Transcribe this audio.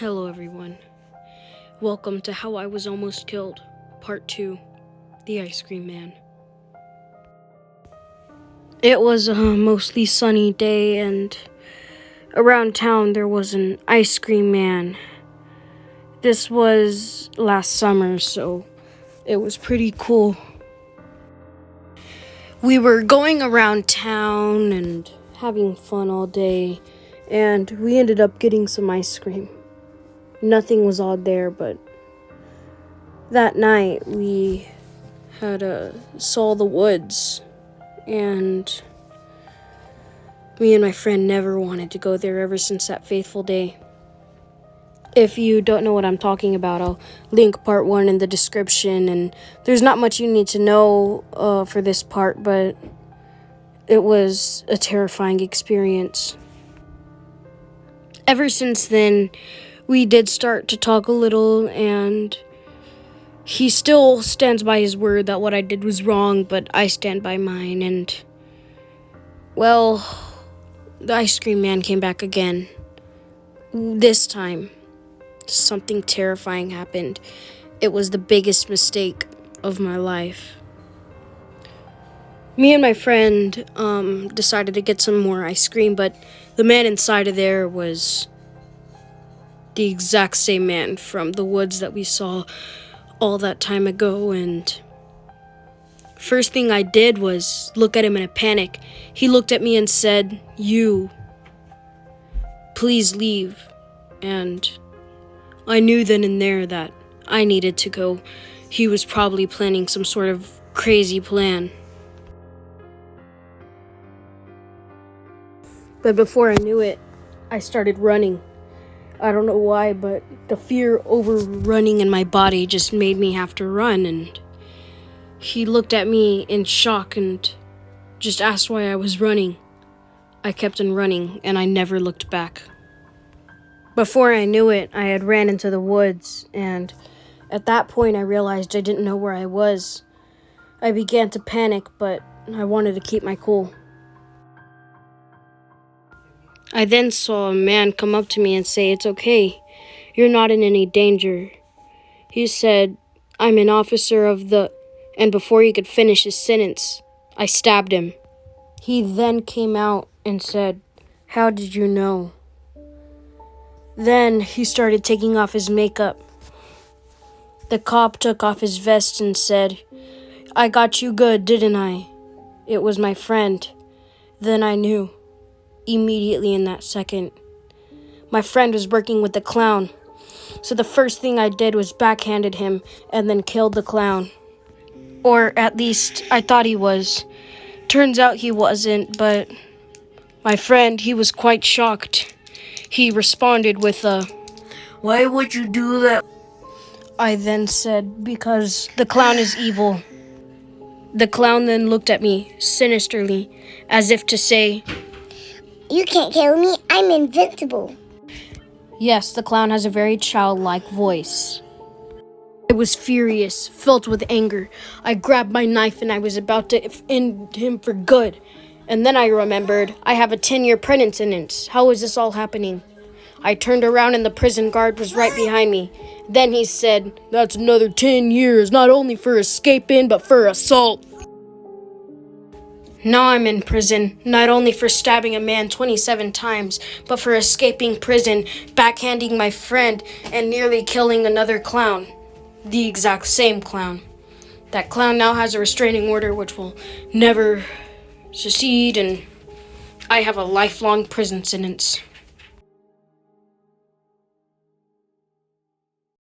Hello everyone. Welcome to How I Was Almost Killed, Part 2, The Ice Cream Man. It was a mostly sunny day, and around town there was an ice cream man. This was last summer, so it was pretty cool. We were going around town and having fun all day, and we ended up getting some ice cream. Nothing was odd there, but that night we saw the woods, and me and my friend never wanted to go there ever since that fateful day. If you don't know what I'm talking about, I'll link part 1 in the description, and there's not much you need to know for this part, but it was a terrifying experience. Ever since then, we did start to talk a little, and he still stands by his word that what I did was wrong, but I stand by mine, and, well, the ice cream man came back again. This time, something terrifying happened. It was the biggest mistake of my life. Me and my friend decided to get some more ice cream, but the man inside of there was the exact same man from the woods that we saw all that time ago, and first thing I did was look at him in a panic. He looked at me and said, "You, please leave." And I knew then and there that I needed to go. He was probably planning some sort of crazy plan. But before I knew it, I started running. I don't know why, but the fear overrunning in my body just made me have to run, and he looked at me in shock and just asked why I was running. I kept on running, and I never looked back. Before I knew it, I had ran into the woods, and at that point I realized I didn't know where I was. I began to panic, but I wanted to keep my cool. I then saw a man come up to me and say, "It's okay. You're not in any danger." He said, "I'm an officer of the..." And before he could finish his sentence, I stabbed him. He then came out and said, "How did you know?" Then he started taking off his makeup. The cop took off his vest and said, "I got you good, didn't I?" It was my friend. Then I knew. Immediately in that second. My friend was working with the clown, so the first thing I did was backhanded him and then killed the clown. Or at least I thought he was. Turns out he wasn't, but my friend, he was quite shocked. He responded with a, "Why would you do that?" I then said, "Because the clown is evil." The clown then looked at me sinisterly, as if to say, "You can't kill me, I'm invincible." Yes, the clown has a very childlike voice. I was furious, filled with anger. I grabbed my knife and I was about to end him for good. And then I remembered I have a 10-year prison sentence. How is this all happening? I turned around and the prison guard was right behind me. Then he said, "That's another 10 years, not only for escaping, but for assault." Now I'm in prison, not only for stabbing a man 27 times, but for escaping prison, backhanding my friend, and nearly killing another clown. The exact same clown. That clown now has a restraining order which will never succeed, and I have a lifelong prison sentence.